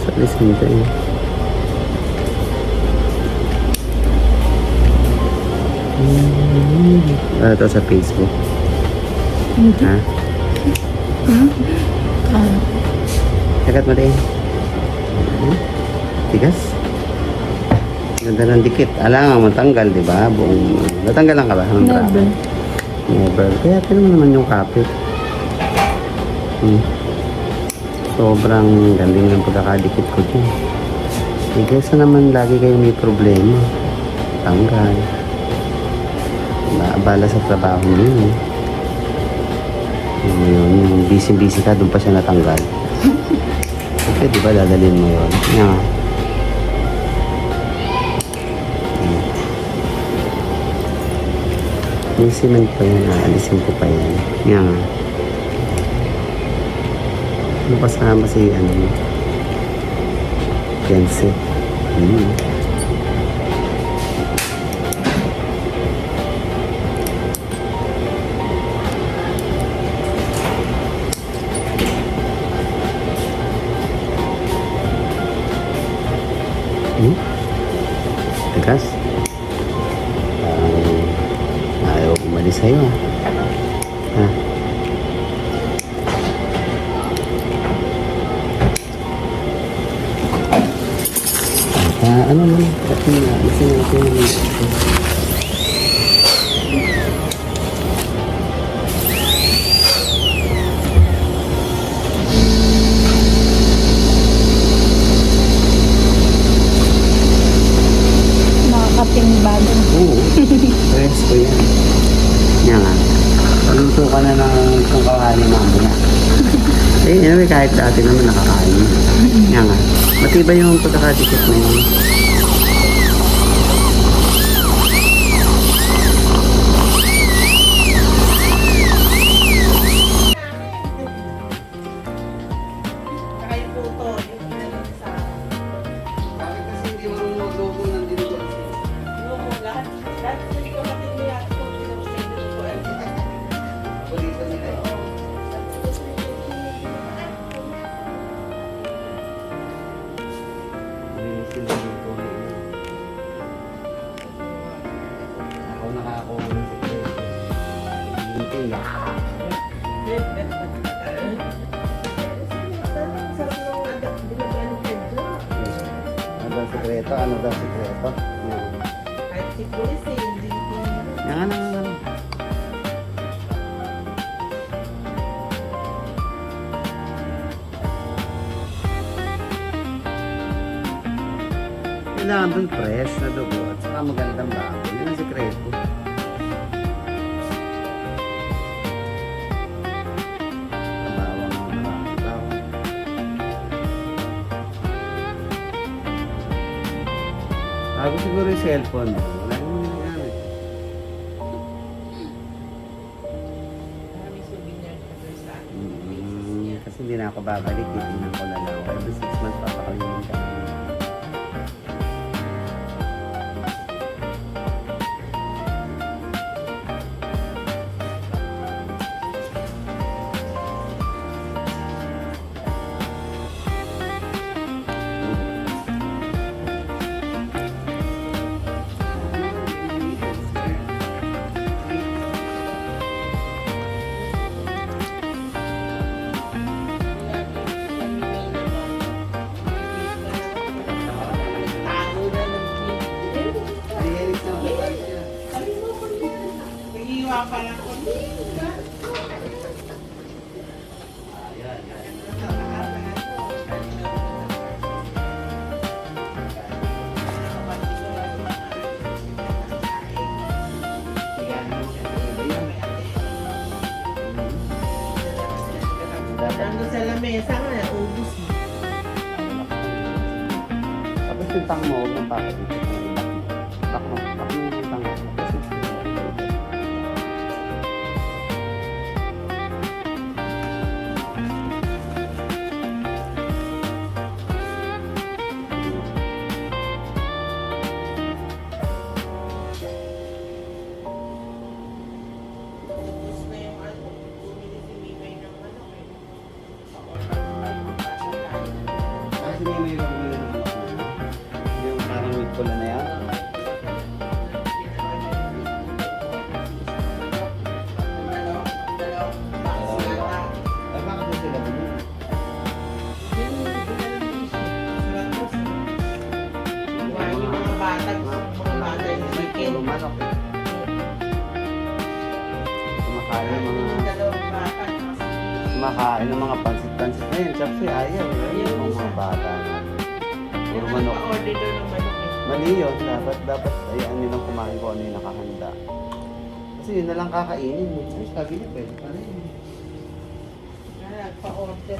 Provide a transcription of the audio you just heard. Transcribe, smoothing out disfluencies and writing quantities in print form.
Sa alisin ko eh. Ito sa Facebook. Ha? Tagat mo din. Tigas. Ganda ng dikit. Alam, matanggal, di ba? Buong... Natanggal lang ka ba? Never. Never. Kaya tinan mo naman yung kapit. Sobrang galing ng pagkakadikit ko dyan. Eh, kaysa naman lagi kayo may problema. Tanggal. Naabala sa trabaho niyo. Yung busy-busy ka, doon pa siya natanggal. Okay, di ba dadalhin mo yun? Yeah. May cement pa yan, aalisin ko pa yan. Yan. Ano kasama si ano mo? Pense. Tegas. Ayaw umalis sa'yo. Ha? Ano mo? Kasi alisin natin yung Nakakatingbagan. oo. Press ko yan. Yan nga. Paluto ka na ng kawali mamaya. Eh, anyway, kahit dati naman nakakain. Yan nga. Matibay yung pagkakadikit mo yun. Ako nakakuha ng sekreto. Hindi lang. Ano daw sekreto? Ano daw sekreto? Kahit si Police eh, hindi ko. Yan nga. Kailangan dun fresh na dugo at saka magandang bago. Yun ang sekreto. Kabawang maraming tao. Bago siguro yung cellphone mo. Wala yung ginagamit. Maraming souvenir na sa Kasi hindi na ako babalik. Titingnan ko na lang. Every 6 months papakalimutan ka. Parang nandun sa lamesa nga, ubus mo. Tapos yung tang mo, huwag mong papadito. Bak mo yung tang mo. Ubus na yung ano, bumili si Mimay ng ano eh. hindi may bumili ng manok na. Yung parang may pula na yan. Ay, bakit na sila bumili? Yung mga bata, yung chicken. Puro manok eh. Kumakain ng mga pansit-pansit na yun. Chapsi, ayaw. Yung mga bata na. Puro Yung manok. nagpa-order doon ng manok eh. Mali yun. Dapat ayaan nilang kumain kung ano yung nakahanda. Kasi yun na lang kakainin. Ay, sabi niya, pwede pala yun. Nagpa-order.